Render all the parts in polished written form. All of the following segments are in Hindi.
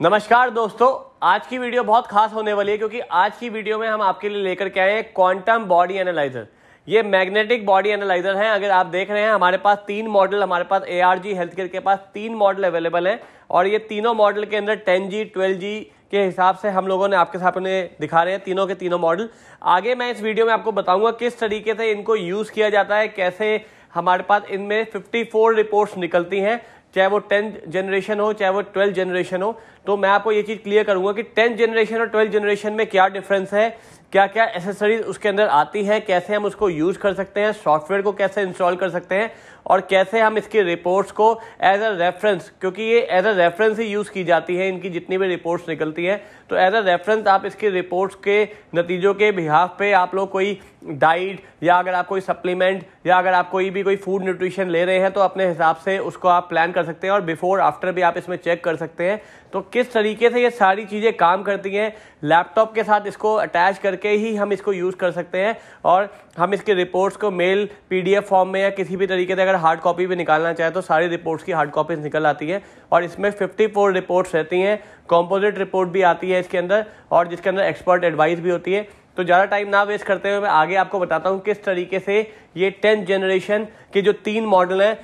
नमस्कार दोस्तों, आज की वीडियो बहुत खास होने वाली है क्योंकि आज की वीडियो में हम आपके लिए लेकर के आए हैं क्वांटम बॉडी एनालाइजर। ये मैग्नेटिक बॉडी एनालाइजर है। अगर आप देख रहे हैं हमारे पास 3 मॉडल, हमारे पास ARG हेल्थकेयर के पास 3 मॉडल अवेलेबल हैं और ये तीनों मॉडल के अंदर 10G 12G के हिसाब से हम लोगों ने आपके सामने दिखा रहे हैं तीनों के तीनों मॉडल। आगे मैं इस वीडियो में आपको बताऊंगा किस तरीके से इनको यूज किया जाता है, कैसे हमारे पास इनमें 54 रिपोर्ट्स निकलती हैं, चाहे वो 10th जनरेशन हो चाहे वो 12th जनरेशन हो। तो मैं आपको ये चीज क्लियर करूंगा कि 10th जनरेशन और 12th जनरेशन में क्या डिफरेंस है, क्या क्या एसेसरीज उसके अंदर आती है, कैसे हम उसको यूज कर सकते हैं, सॉफ्टवेयर को कैसे इंस्टॉल कर सकते हैं और कैसे हम इसकी रिपोर्ट्स को एज अ रेफरेंस, क्योंकि ये एज अ रेफरेंस ही यूज की जाती है, इनकी जितनी भी रिपोर्ट्स निकलती हैं तो एज अ रेफरेंस आप इसकी रिपोर्ट्स के नतीजों के बिहाफ पे आप लोग कोई डाइट या अगर आप कोई सप्लीमेंट या अगर आप कोई फूड न्यूट्रिशन ले रहे हैं तो अपने हिसाब से उसको आप प्लान कर सकते हैं और बिफोर आफ्टर भी आप इसमें चेक कर सकते हैं। तो किस तरीके से ये सारी चीज़ें काम करती हैं, लैपटॉप के साथ इसको अटैच करके ही हम इसको यूज़ कर सकते हैं और हम इसके रिपोर्ट्स को मेल PDF फॉर्म में या किसी भी तरीके से अगर हार्ड कॉपी भी निकालना चाहे तो सारी रिपोर्ट्स की हार्ड कॉपीज निकल आती हैं और इसमें 54 रिपोर्ट्स रहती हैं। कंपोजिट रिपोर्ट भी आती है इसके अंदर और जिसके अंदर एक्सपर्ट एडवाइस भी होती है। तो ज़्यादा टाइम ना वेस्ट करते हुए मैं आगे आपको बताता हूँ किस तरीके से ये 10th जनरेशन के जो 3 मॉडल हैं,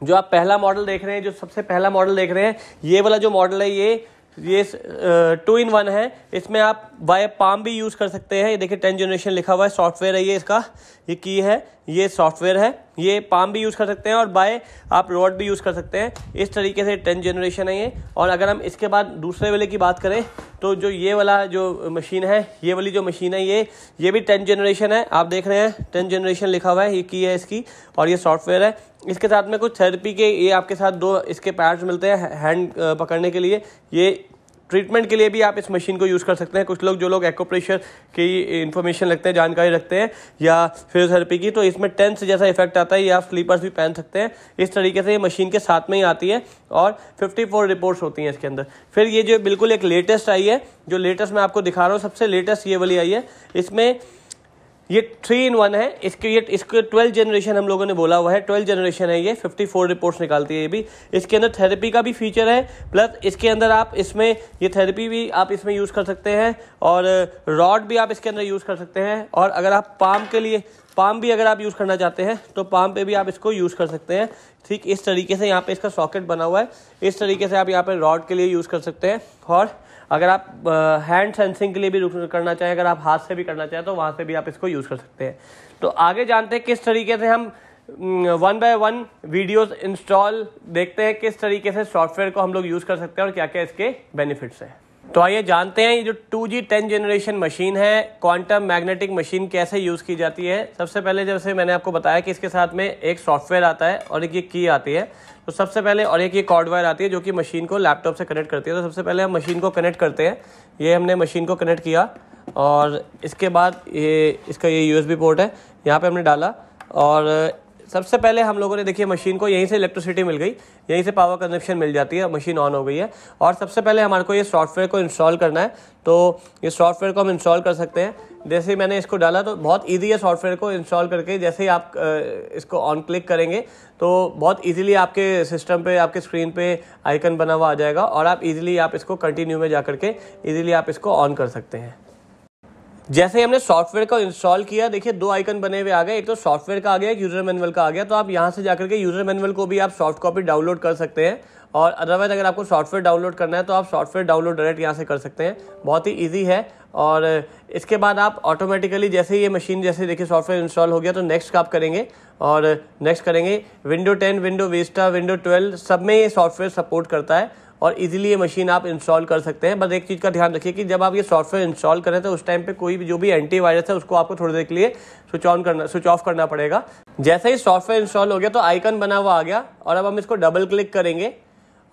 जो आप पहला मॉडल देख रहे हैं, जो सबसे पहला मॉडल देख रहे हैं, ये वाला जो मॉडल है ये 2-in-1 है। इसमें आप बाय पाम भी यूज़ कर सकते हैं। ये देखिए 10th जनरेशन लिखा हुआ है, सॉफ्टवेयर है ये, इसका ये की है, ये सॉफ्टवेयर है। ये पाम भी यूज़ कर सकते हैं और बाय आप रॉड भी यूज़ कर सकते हैं। इस तरीके से 10th जनरेशन है ये। और अगर हम इसके बाद दूसरे वाले की बात करें तो जो ये वाला जो मशीन है, ये वाली जो मशीन है ये भी 10th जनरेशन है। आप देख रहे हैं 10th जनरेशन लिखा हुआ है, ये की है इसकी और ये सॉफ्टवेयर है। इसके साथ में कुछ थेरेपी के ये आपके साथ 2 इसके पैड्स मिलते हैं हैंड पकड़ने के लिए। ये ट्रीटमेंट के लिए भी आप इस मशीन को यूज़ कर सकते हैं। कुछ लोग जो लोग एक्यूप्रेशर की इन्फॉर्मेशन रखते हैं, जानकारी रखते हैं या फिजियोथेरेपी की, तो इसमें टेंस जैसा इफेक्ट आता है या आप स्लीपर्स भी पहन सकते हैं। इस तरीके से ये मशीन के साथ में ही आती है और 54 रिपोर्ट्स होती हैं इसके अंदर। फिर ये जो बिल्कुल एक लेटेस्ट आई है, जो लेटेस्ट मैं आपको दिखा रहा हूँ, सबसे लेटेस्ट ये वाली आई है। इसमें ये 3-in-1 है। इसके 12th जनरेशन हम लोगों ने बोला हुआ है, 12th जनरेशन है ये। 54 रिपोर्ट्स निकालती है ये भी। इसके अंदर थेरेपी का भी फीचर है, प्लस इसके अंदर आप इसमें ये थेरेपी भी आप इसमें यूज़ कर सकते हैं और रॉड भी आप इसके अंदर यूज़ कर सकते हैं। और अगर आप पाम भी अगर आप यूज़ करना चाहते हैं तो पाम पे भी आप इसको यूज़ कर सकते हैं। ठीक इस तरीके से यहाँ पे इसका सॉकेट बना हुआ है। इस तरीके से आप यहाँ पे रॉड के लिए यूज़ कर सकते हैं और अगर आप हैंड सेंसिंग के लिए भी करना चाहें, अगर आप हाथ से भी करना चाहें तो वहाँ से भी आप इसको यूज़ कर सकते हैं। तो आगे जानते हैं किस तरीके से हम 1 by 1 वीडियोस इंस्टॉल देखते हैं, किस तरीके से सॉफ्टवेयर को हम लोग यूज़ कर सकते हैं और क्या क्या इसके बेनिफिट्स हैं। तो आइए जानते हैं ये जो 2G 10th जनरेशन मशीन है, क्वांटम मैग्नेटिक मशीन, कैसे यूज़ की जाती है। सबसे पहले जैसे मैंने आपको बताया कि इसके साथ में एक सॉफ्टवेयर आता है और एक ये की आती है। तो सबसे पहले और एक ये कॉर्ड वायर आती है जो कि मशीन को लैपटॉप से कनेक्ट करती है। तो सबसे पहले हम मशीन को कनेक्ट करते हैं। ये हमने मशीन को कनेक्ट किया और इसके बाद इसका ये USB पोर्ट है, यहाँ पे हमने डाला और सबसे पहले हम लोगों ने देखिए मशीन को यहीं से इलेक्ट्रिसिटी मिल गई, यहीं से पावर कंजप्शन मिल जाती है, मशीन ऑन हो गई है। और सबसे पहले हमारे को ये सॉफ्टवेयर को इंस्टॉल करना है। तो ये सॉफ्टवेयर को हम इंस्टॉल कर सकते हैं। जैसे ही मैंने इसको डाला तो बहुत इजी है सॉफ्टवेयर को इंस्टॉल करके। जैसे ही आप इसको ऑन क्लिक करेंगे तो बहुत इजीली आपके सिस्टम पे, आपके स्क्रीन पे आइकन बना हुआ आ जाएगा और आप इजीली आप इसको कंटिन्यू में जा करके इजीली आप इसको ऑन कर सकते हैं। जैसे ही हमने सॉफ्टवेयर को इंस्टॉल किया, देखिए 2 आइकन बने हुए आ गए, एक तो सॉफ्टवेयर का आ गया, एक यूजर मैनुअल का आ गया। तो आप यहाँ से जाकर के यूजर मैनुअल को भी आप सॉफ्ट कॉपी डाउनलोड कर सकते हैं और अदरवाइज अगर आपको सॉफ्टवेयर डाउनलोड करना है तो आप सॉफ्टवेयर डाउनलोड डायरेक्ट यहाँ से कर सकते हैं। बहुत ही ईजी है। और इसके बाद आप ऑटोमेटिकली जैसे ये मशीन जैसे देखिए सॉफ्टवेयर इंस्टॉल हो गया तो नेक्स्ट आप करेंगे और नेक्स्ट करेंगे। विंडो 10, विंडो विस्टा, विंडो 12 सब में ये सॉफ्टवेयर सपोर्ट करता है और इजीली ये मशीन आप इंस्टॉल कर सकते हैं। बस एक चीज़ का ध्यान रखिए कि जब आप ये सॉफ्टवेयर इंस्टॉल करें तो उस टाइम पे कोई भी जो भी एंटीवायरस है उसको आपको थोड़ी देर के लिए स्विच ऑफ करना पड़ेगा। जैसे ही सॉफ्टवेयर इंस्टॉल हो गया तो आइकन बना हुआ आ गया और अब हम इसको डबल क्लिक करेंगे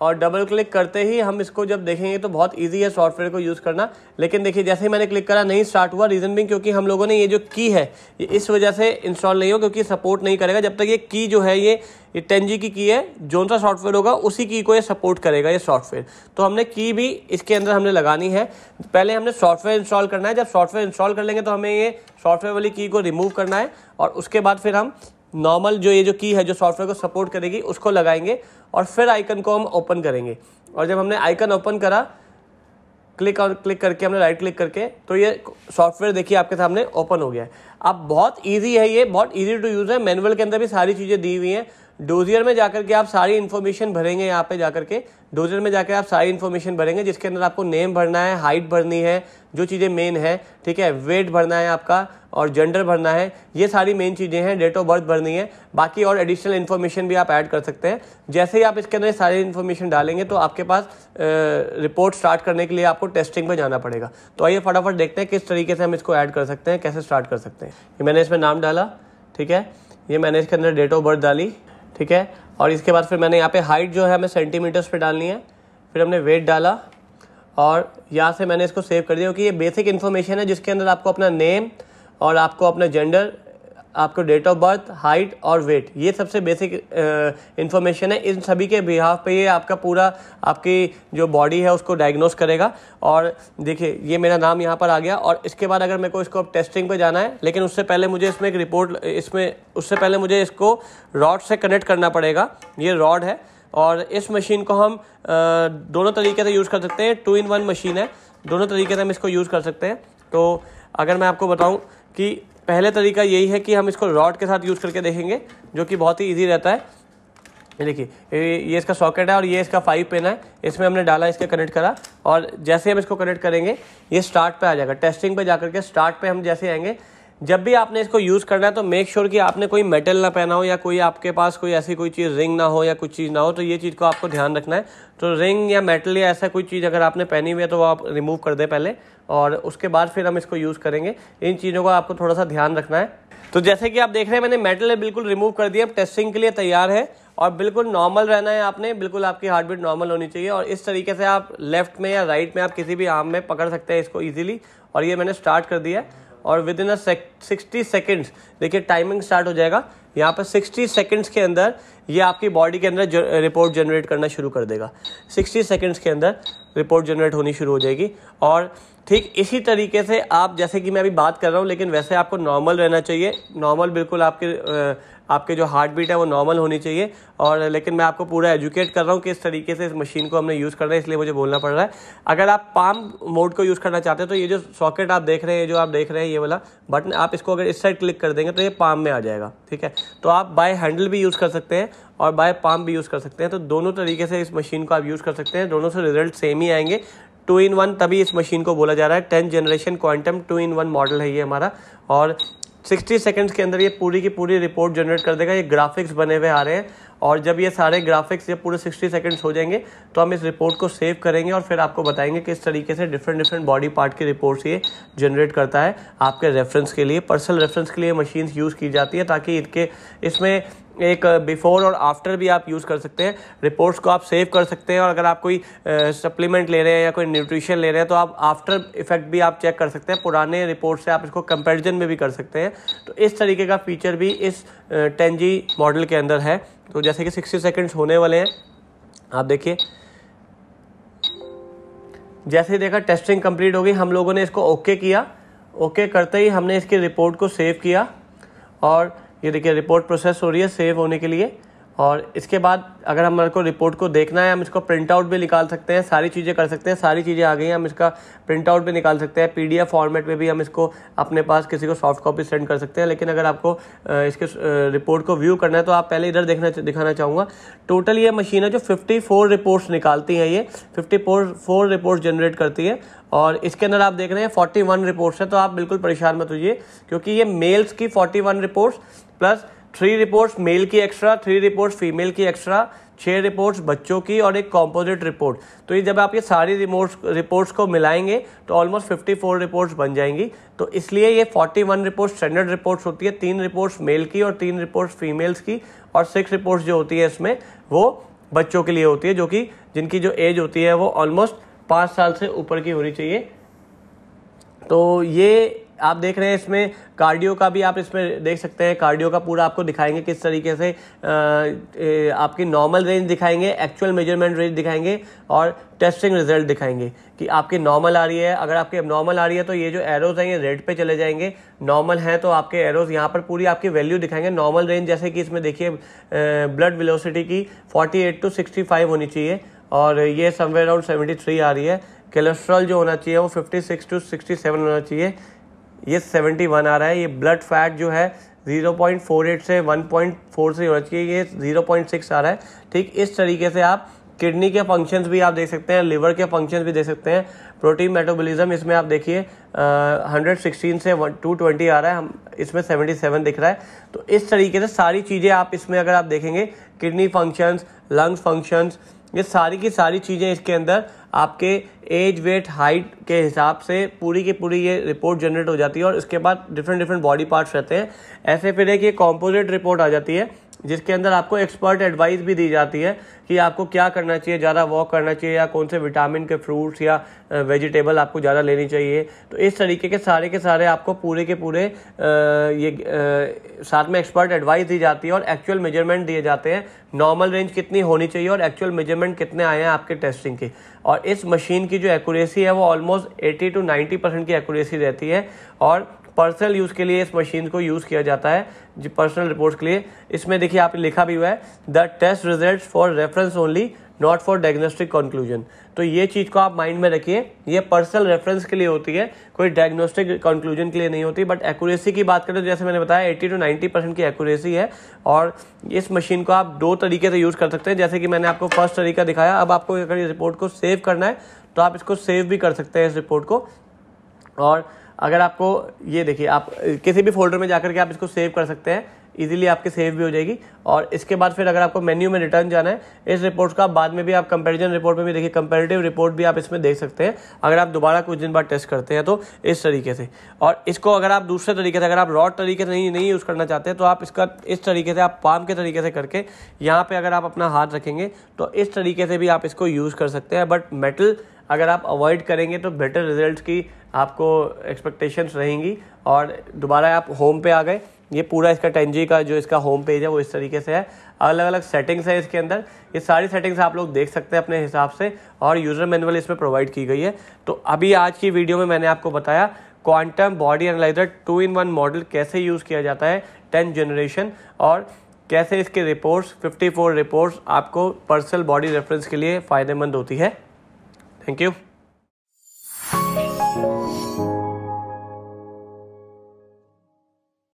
और डबल क्लिक करते ही हम इसको जब देखेंगे तो बहुत इजी है सॉफ्टवेयर को यूज़ करना। लेकिन देखिए जैसे ही मैंने क्लिक करा नहीं स्टार्ट हुआ। रीज़न भी क्योंकि हम लोगों ने ये जो की है ये इस वजह से इंस्टॉल नहीं हो क्योंकि सपोर्ट नहीं करेगा। जब तक ये की जो है ये 10G की है, जो सा सॉफ्टवेयर होगा उसी की को ये सपोर्ट करेगा ये सॉफ्टवेयर। तो हमने की भी इसके अंदर हमने लगानी है। पहले हमने सॉफ्टवेयर इंस्टॉल करना है। जब सॉफ्टवेयर इंस्टॉल कर लेंगे तो हमें ये सॉफ्टवेयर वाली की को रिमूव करना है और उसके बाद फिर हम नॉर्मल जो ये जो की है जो सॉफ्टवेयर को सपोर्ट करेगी उसको लगाएंगे और फिर आइकन को हम ओपन करेंगे। और जब हमने आइकन ओपन करा क्लिक करके हमने राइट क्लिक करके, तो ये सॉफ्टवेयर देखिए आपके सामने ओपन हो गया है। अब बहुत इजी है, ये बहुत इजी टू यूज़ है। मैनुअल के अंदर भी सारी चीज़ें दी हुई हैं। डोजियर में जाकर के आप सारी इन्फॉर्मेशन भरेंगे। यहाँ पे जाकर के डोजियर में जाकर आप सारी इन्फॉर्मेशन भरेंगे, जिसके अंदर आपको नेम भरना है, हाइट भरनी है, जो चीज़ें मेन है, ठीक है, वेट भरना है आपका, और जेंडर भरना है। ये सारी मेन चीज़ें हैं। डेट ऑफ बर्थ भरनी है। बाकी और एडिशनल इन्फॉर्मेशन भी आप ऐड कर सकते हैं। जैसे ही आप इसके अंदर सारी इन्फॉर्मेशन डालेंगे तो आपके पास रिपोर्ट स्टार्ट करने के लिए आपको टेस्टिंग पे जाना पड़ेगा। तो आइए फटाफट देखते हैं किस तरीके से हम इसको ऐड कर सकते हैं, कैसे स्टार्ट कर सकते हैं। ये मैंने इसमें नाम डाला, ठीक है, ये मैंने इसके अंदर डेट ऑफ बर्थ डाली, ठीक है, और इसके बाद फिर मैंने यहाँ पे हाइट जो है हमें सेंटीमीटर्स पे डालनी है। फिर हमने वेट डाला और यहाँ से मैंने इसको सेव कर दिया, क्योंकि ये बेसिक इन्फॉर्मेशन है जिसके अंदर आपको अपना नेम और आपको अपना जेंडर, आपको डेट ऑफ बर्थ, हाइट और वेट, ये सबसे बेसिक इन्फॉर्मेशन है। इन सभी के बिहाफ पे ये आपका पूरा आपकी जो बॉडी है उसको डायग्नोस करेगा। और देखिए ये मेरा नाम यहाँ पर आ गया। और इसके बाद अगर मेरे को इसको टेस्टिंग पे जाना है, लेकिन उससे पहले मुझे इसमें एक रिपोर्ट, उससे पहले मुझे इसको रॉड से कनेक्ट करना पड़ेगा। ये रॉड है और इस मशीन को हम दोनों तरीके से यूज़ कर सकते हैं। 2-in-1 मशीन है, दोनों तरीके से हम इसको यूज़ कर सकते हैं। तो अगर मैं आपको बताऊं कि पहले तरीका यही है कि हम इसको रॉड के साथ यूज़ करके देखेंगे, जो कि बहुत ही इजी रहता है। ये देखिए ये इसका सॉकेट है और ये इसका 5 पिन है। इसमें हमने डाला, इसके कनेक्ट करा, और जैसे हम इसको कनेक्ट करेंगे ये स्टार्ट पे आ जाएगा। टेस्टिंग पे जाकर के स्टार्ट पे हम जैसे आएंगे, जब भी आपने इसको यूज़ करना है तो मेक श्योर कि आपने कोई मेटल ना पहना हो, या कोई आपके पास कोई ऐसी कोई चीज़, रिंग ना हो या कुछ चीज़ ना हो। तो ये चीज़ को आपको ध्यान रखना है। तो रिंग या मेटल या ऐसा कोई चीज़ अगर आपने पहनी हुई है तो वो आप रिमूव कर दें पहले, और उसके बाद फिर हम इसको यूज़ करेंगे। इन चीज़ों का आपको थोड़ा सा ध्यान रखना है। तो जैसे कि आप देख रहे हैं मैंने मेटल बिल्कुल रिमूव कर दिया। अब टेस्टिंग के लिए तैयार है और बिल्कुल नॉर्मल रहना है आपने, बिल्कुल आपकी हार्ट बीट नॉर्मल होनी चाहिए। और इस तरीके से आप लेफ्ट में या राइट में आप किसी भी आर्म में पकड़ सकते हैं इसको ईजिली। और ये मैंने स्टार्ट कर दिया और विद इन 60 सेकेंड्स देखिए टाइमिंग स्टार्ट हो जाएगा। यहाँ पर 60 सेकेंड्स के अंदर ये आपकी बॉडी के अंदर रिपोर्ट जनरेट करना शुरू कर देगा। 60 सेकेंड्स के अंदर रिपोर्ट जनरेट होनी शुरू हो जाएगी। और ठीक इसी तरीके से आप, जैसे कि मैं अभी बात कर रहा हूँ, लेकिन वैसे आपको नॉर्मल रहना चाहिए। नॉर्मल बिल्कुल आपके जो हार्ट बीट है वो नॉर्मल होनी चाहिए। और लेकिन मैं आपको पूरा एजुकेट कर रहा हूँ कि इस तरीके से इस मशीन को हमने यूज़ करना है, इसलिए मुझे बोलना पड़ रहा है। अगर आप पाम मोड को यूज़ करना चाहते हैं तो ये जो सॉकेट आप देख रहे हैं, जो आप देख रहे हैं ये वाला बटन, आप इसको अगर इस साइड क्लिक कर देंगे तो ये पाम में आ जाएगा, ठीक है। तो आप बाय हैंडल भी यूज़ कर सकते हैं और बाय पाम भी यूज़ कर सकते हैं। तो दोनों तरीके से इस मशीन को आप यूज़ कर सकते हैं। दोनों से रिजल्ट सेम ही आएंगे। 2-in-1 तभी इस मशीन को बोला जा रहा है। 10th generation quantum 2-in-1 model है ये हमारा। और 60 सेकंड्स के अंदर ये पूरी की पूरी रिपोर्ट जनरेट कर देगा। ये ग्राफिक्स बने हुए आ रहे हैं और जब ये सारे ग्राफिक्स ये पूरे 60 सेकंड्स हो जाएंगे तो हम इस रिपोर्ट को सेव करेंगे और फिर आपको बताएंगे किस तरीके से डिफरेंट बॉडी पार्ट की रिपोर्ट्स ये जनरेट करता है। आपके रेफरेंस के लिए, पर्सनल रेफरेंस के लिए मशीन यूज़ की जाती है, ताकि इसमें एक बिफोर और आफ्टर भी आप यूज़ कर सकते हैं। रिपोर्ट्स को आप सेव कर सकते हैं और अगर आप कोई सप्लीमेंट ले रहे हैं या कोई न्यूट्रिशन ले रहे हैं तो आप आफ्टर इफेक्ट भी आप चेक कर सकते हैं। पुराने रिपोर्ट से आप इसको कंपैरिजन में भी कर सकते हैं। तो इस तरीके का फीचर भी इस 10G मॉडल के अंदर है। तो जैसे कि 60 सेकंड्स होने वाले हैं, आप देखिए जैसे ही देखा टेस्टिंग कंप्लीट हो गई, हम लोगों ने इसको ओके किया। ओके करते ही हमने इसकी रिपोर्ट को सेव किया और ये देखिए रिपोर्ट प्रोसेस हो रही है सेव होने के लिए। और इसके बाद अगर हमारे को रिपोर्ट को देखना है, हम इसको प्रिंट आउट भी निकाल सकते हैं, सारी चीज़ें कर सकते हैं। सारी चीज़ें आ गई हैं, हम इसका प्रिंट आउट भी निकाल सकते हैं। PDF फॉर्मेट में भी हम इसको अपने पास किसी को सॉफ्ट कॉपी सेंड कर सकते हैं। लेकिन अगर आपको इसके रिपोर्ट को व्यू करना है तो आप पहले इधर दिखाना चाहूँगा। टोटल ये मशीन है जो 54 रिपोर्ट्स निकालती हैं। ये 54 रिपोर्ट जनरेट करती है और इसके अंदर आप देख रहे हैं 41 रिपोर्ट्स है। तो आप बिल्कुल परेशान मत होइए, क्योंकि ये मेल्स की 41 रिपोर्ट्स प्लस 3 रिपोर्ट्स मेल की एक्स्ट्रा, 3 रिपोर्ट्स फीमेल की एक्स्ट्रा, 6 रिपोर्ट्स बच्चों की और एक कॉम्पोजिट रिपोर्ट। तो ये जब आप ये सारी रिपोर्ट्स को मिलाएंगे तो ऑलमोस्ट 54 रिपोर्ट्स बन जाएंगी। तो इसलिए ये 41 रिपोर्ट्स स्टैंडर्ड रिपोर्ट्स होती है, 3 रिपोर्ट्स मेल की और 3 रिपोर्ट्स फीमेल्स की, और 6 रिपोर्ट्स जो होती है इसमें वो बच्चों के लिए होती है, जो कि जिनकी जो एज होती है वो ऑलमोस्ट 5 साल से ऊपर की होनी चाहिए। तो ये आप देख रहे हैं इसमें कार्डियो का भी आप इसमें देख सकते हैं। कार्डियो का पूरा आपको दिखाएंगे किस तरीके से आपकी नॉर्मल रेंज दिखाएंगे, एक्चुअल मेजरमेंट रेंज दिखाएंगे और टेस्टिंग रिजल्ट दिखाएंगे कि आपकी नॉर्मल आ रही है। अगर आपकी नॉर्मल आ रही है तो ये जो एरोज हैं ये रेड पे चले जाएंगे। नॉर्मल है तो आपके एरोज यहाँ पर पूरी आपकी वैल्यू दिखाएंगे। नॉर्मल रेंज जैसे कि इसमें देखिए ब्लड वेलोसिटी की 48 to 65 होनी चाहिए और ये समवेयर अराउंड 73 आ रही है। कोलेस्ट्रॉल जो होना चाहिए वो 56 to 67 होना चाहिए, ये 71 आ रहा है। ये ब्लड फैट जो है 0.48 से 1.4 से होना चाहिए, ये 0.6 आ रहा है। ठीक इस तरीके से आप किडनी के फंक्शंस भी आप देख सकते हैं, लिवर के फंक्शंस भी देख सकते हैं। प्रोटीन मेटाबॉलिज्म इसमें आप देखिए 116 से 220 आ रहा है, हम इसमें 77 दिख रहा है। तो इस तरीके से सारी चीज़ें आप इसमें अगर आप देखेंगे, किडनी फंक्शंस, लंग्स फंक्शंस, ये सारी की सारी चीज़ें इसके अंदर आपके एज, वेट, हाइट के हिसाब से पूरी की पूरी ये रिपोर्ट जनरेट हो जाती है। और इसके बाद डिफरेंट बॉडी पार्ट्स रहते हैं। ऐसे फिर एक ये कॉम्पोजिट रिपोर्ट आ जाती है जिसके अंदर आपको एक्सपर्ट एडवाइस भी दी जाती है कि आपको क्या करना चाहिए, ज़्यादा वॉक करना चाहिए या कौन से विटामिन के फ्रूट्स या वेजिटेबल आपको ज़्यादा लेनी चाहिए। तो इस तरीके के सारे आपको पूरे के पूरे साथ में एक्सपर्ट एडवाइस दी जाती है और एक्चुअल मेजरमेंट दिए जाते हैं, नॉर्मल रेंज कितनी होनी चाहिए और एक्चुअल मेजरमेंट कितने आए हैं आपके टेस्टिंग के। और इस मशीन की जो एक्यूरेसी है वो ऑलमोस्ट 80 to 90% की एक्यूरेसी रहती है। और पर्सनल यूज़ के लिए इस मशीन को यूज़ किया जाता है, जो पर्सनल रिपोर्ट्स के लिए। इसमें देखिए आप लिखा भी हुआ है, the test results for reference only, not for diagnostic conclusion. तो ये चीज़ को आप माइंड में रखिए, ये पर्सनल रेफरेंस के लिए होती है, कोई डायग्नोस्टिक कंक्लूजन के लिए नहीं होती। बट एक्यूरेसी की बात करें तो जैसे मैंने बताया 80 to 90% की एक्यूरेसी है। और इस मशीन को आप दो तरीके से यूज़ कर सकते हैं, जैसे कि मैंने आपको फर्स्ट तरीका दिखाया। अब आपको अगर इस रिपोर्ट को सेव करना है तो आप इसको सेव भी कर सकते हैं इस रिपोर्ट को। और अगर आपको ये देखिए, आप किसी भी फोल्डर में जाकर के आप इसको सेव कर सकते हैं, इजीली आपके सेव भी हो जाएगी। और इसके बाद फिर अगर आपको मेन्यू में रिटर्न जाना है, इस रिपोर्ट का बाद में भी आप कंपैरिजन रिपोर्ट में भी देखिए, कंपैरेटिव रिपोर्ट भी आप इसमें देख सकते हैं अगर आप दोबारा कुछ दिन बाद टेस्ट करते हैं तो इस तरीके से। और इसको अगर आप दूसरे तरीके से, अगर आप रॉड तरीके से नहीं यूज़ करना चाहते हैं तो आप इसका इस तरीके से, आप पाम के तरीके से करके यहाँ पर अगर आप अपना हाथ रखेंगे तो इस तरीके से भी आप इसको यूज़ कर सकते हैं। बट मेटल अगर आप अवॉइड करेंगे तो बेटर रिजल्ट्स की आपको एक्सपेक्टेशंस रहेंगी। और दोबारा आप होम पे आ गए, ये पूरा इसका टेंजी का जो इसका होम पेज है वो इस तरीके से है। अलग अलग सेटिंग्स है इसके अंदर, ये सारी सेटिंग्स आप लोग देख सकते हैं अपने हिसाब से। और यूज़र मैनुअल इसमें प्रोवाइड की गई है। तो अभी आज की वीडियो में मैंने आपको बताया quantum body analyser 2-in-1 model कैसे यूज़ किया जाता है 10th जनरेशन, और कैसे इसके रिपोर्ट्स 54 रिपोर्ट्स आपको पर्सनल बॉडी रेफरेंस के लिए फ़ायदेमंद होती है। Thank you.